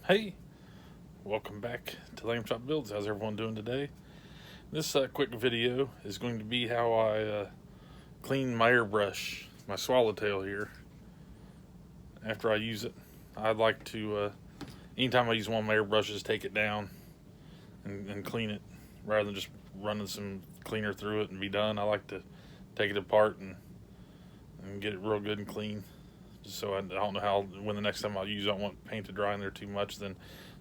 Hey, welcome back to Lamb Chop Builds. How's everyone doing today? This quick video is going to be how I clean my airbrush, my Swallowtail here, after I use it. I'd like to, anytime I use one of my airbrushes, take it down and clean it, rather than just running some cleaner through it and be done. I like to take it apart and get it real good and clean. So I don't know how, when the next time I'll use it, I don't want paint to dry in there too much, then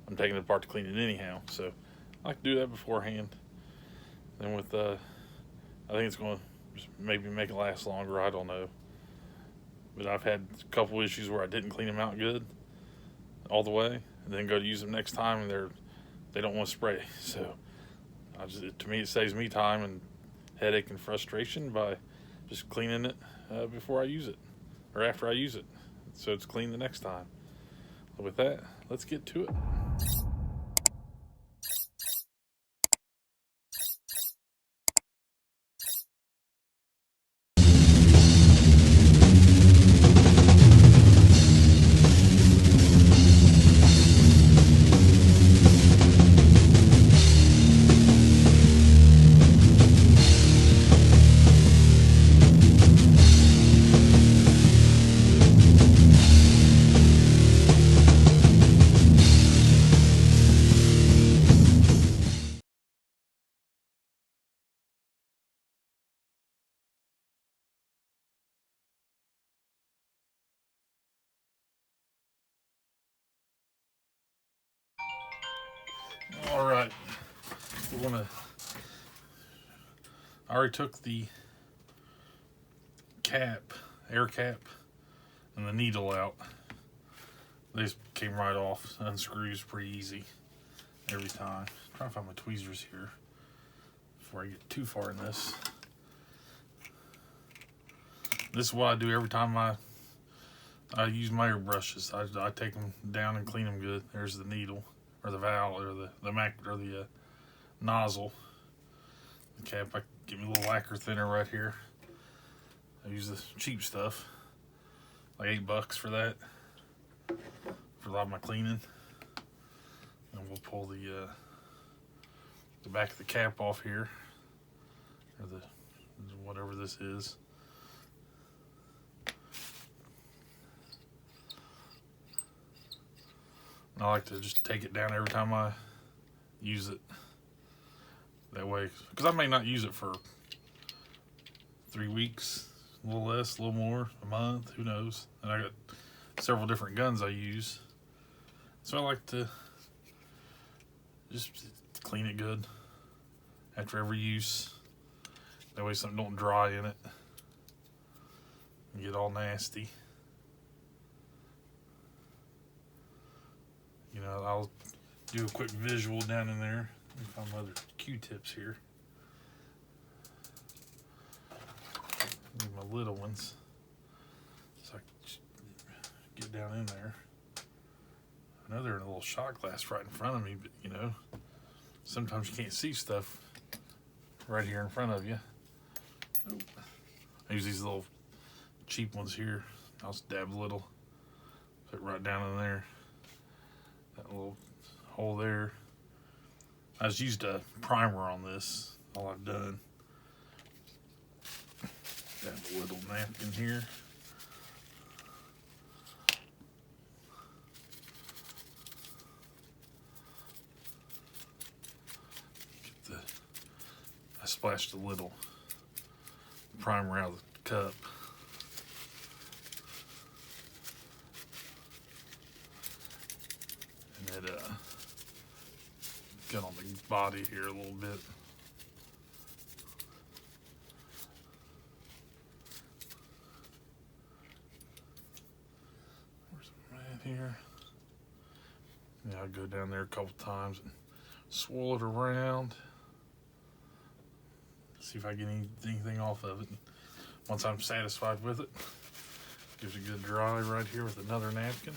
I'm taking it apart to clean it anyhow. So I like to do that beforehand. And with, I think it's going to just maybe make it last longer, I don't know. But I've had a couple issues where I didn't clean them out good all the way, and then go to use them next time, and they don't want to spray. So to me, it saves me time and headache and frustration by just cleaning it before I use it, or after I use it, so it's clean the next time. But with that, let's get to it. All right, I already took the air cap, and the needle out. They just came right off. Unscrews pretty easy every time. I'm trying to find my tweezers here before I get too far in this. This is what I do every time I use my airbrushes. I take them down and clean them good. There's the needle, or the valve, or the nozzle. The cap, I give me a little lacquer thinner right here. I use this cheap stuff, like $8 for that, for a lot of my cleaning. And we'll pull the back of the cap off here, or whatever this is. And I like to just take it down every time I use it. That way, because I may not use it for 3 weeks, a little less, a little more, a month, who knows. And I got several different guns I use. So I like to just clean it good after every use. That way something don't dry in it and get all nasty. You know, I'll do a quick visual down in there. Let me find my other Q-tips here. Need my little ones, so I can just get down in there. I know they're in a little shot glass right in front of me, but you know, sometimes you can't see stuff right here in front of you. Oh. I use these little cheap ones here. I'll just dab a little, put it right down in there. That little hole there. I just used a primer on this, all I've done. Got a little napkin here. I splashed a little primer out of the cup. And it got on the body here a little bit. Where's the man here? Yeah, I'll go down there a couple times and swirl it around. See if I get anything off of it. Once I'm satisfied with it, gives it a good dry right here with another napkin.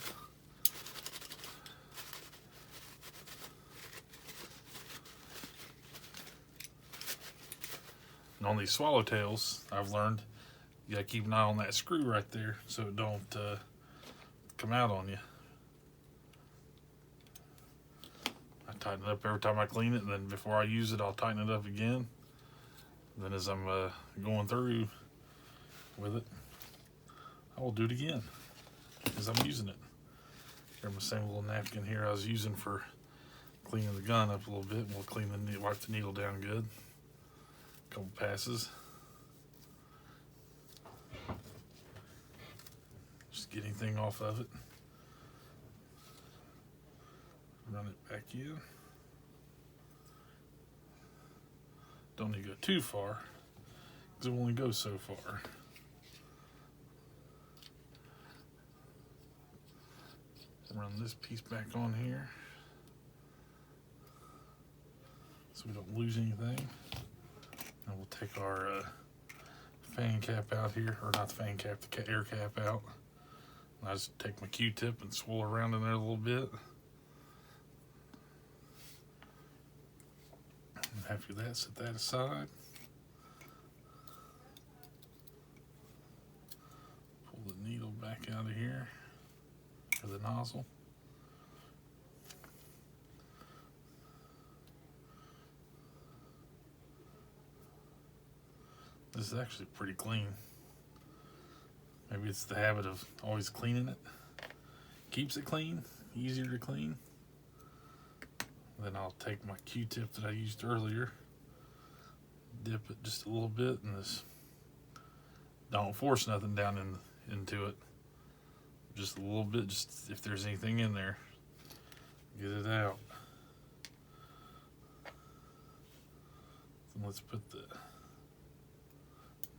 And on these Swallowtails, I've learned you gotta keep an eye on that screw right there so it don't come out on you. tighten it up every time I clean it, and then before I use it, I'll tighten it up again. And then as I'm going through with it, I will do it again as I'm using it. Grab my same little napkin here I was using for cleaning the gun up a little bit. We'll clean the wipe the needle down good. A couple passes. Just get anything off of it. Run it back in. Don't need to go too far, because it will only go so far. Run this piece back on here so we don't lose anything. And we'll take our fan cap out here, or not the fan cap, the air cap out. And I just take my Q-tip and swirl around in there a little bit. And after that, set that aside. Pull the needle back out of here, or the nozzle. This is actually pretty clean. Maybe it's the habit of always cleaning it. Keeps it clean, easier to clean. Then I'll take my Q-tip that I used earlier, dip it just a little bit, and this, don't force nothing down into it. Just a little bit, just if there's anything in there, get it out. Then let's put the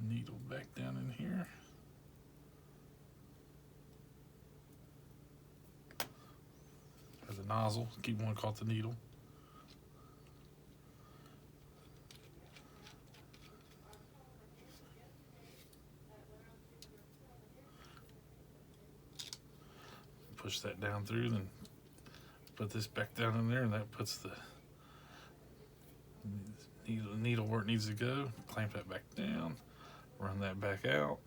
needle back down in here. Or the nozzle, keep one called the needle. Push that down through, then put this back down in there, and that puts the needle where it needs to go. Clamp that back down, run that back out.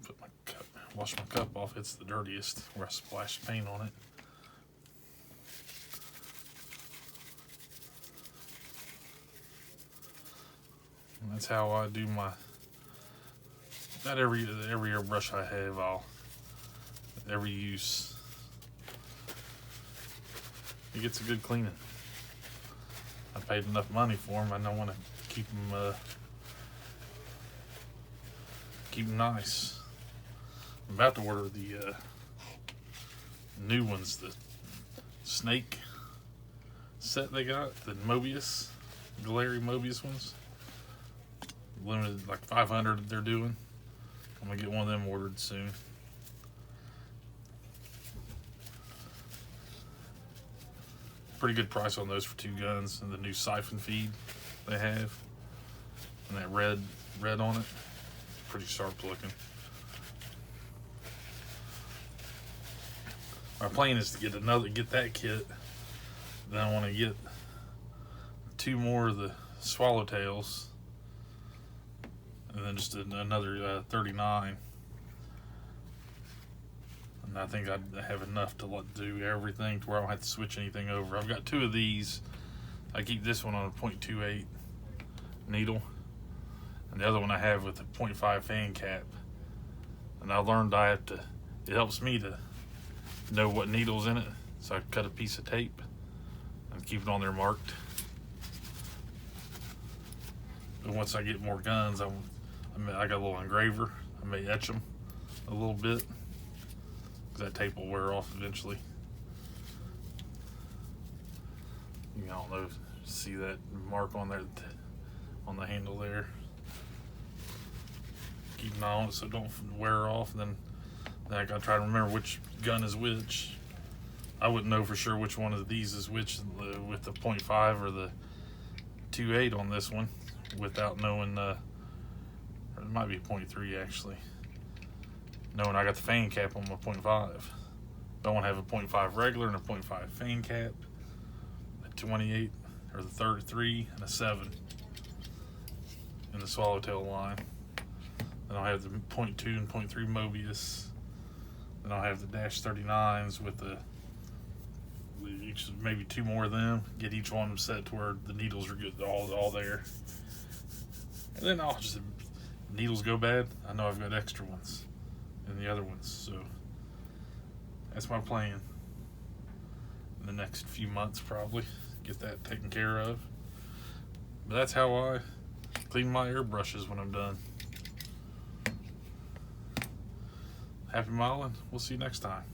Put my cup, wash my cup off. It's the dirtiest, where I splashed paint on it. And that's how I do my, not every airbrush I have, every use, it gets a good cleaning. I paid enough money for them. I don't want to keep them nice. I'm about to order the new ones, the snake set they got, the Mobius, glary Mobius ones. Limited, like 500 they're doing. I'm gonna get one of them ordered soon. Pretty good price on those for 2 guns, and the new siphon feed they have, and that red on it, pretty sharp looking. My plan is to get that kit. Then I want to get 2 more of the Swallowtails. And then just another 39. And I think I'd have enough to do everything to where I don't have to switch anything over. I've got 2 of these. I keep this one on a .28 needle. And the other one I have with a .5 fan cap. And I learned it helps me to know what needle's in it. So I cut a piece of tape and keep it on there marked. But once I get more guns, I got a little engraver. I may etch them a little bit, because that tape will wear off eventually. You can, I don't know, see that mark on there, on the handle there. Keep an eye on it so it don't wear off. Then I gotta try to remember which gun is which. I wouldn't know for sure which one of these is which with the .5 or the 2.8 on this one without knowing. Or it might be a .3 actually. Knowing I got the fan cap on my .5. Don't want to have a .5 regular and a .5 fan cap. A 28 or the 33 and a 7. in the Swallowtail line. Then I'll have the .2 and .3 Mobius. Then I'll have the Dash 39s with maybe 2 more of them. Get each one set to where the needles are good, all there. And then I'll just, if needles go bad, I know I've got extra ones in the other ones. So that's my plan. In the next few months, probably get that taken care of. But that's how I clean my airbrushes when I'm done. Happy modeling. We'll see you next time.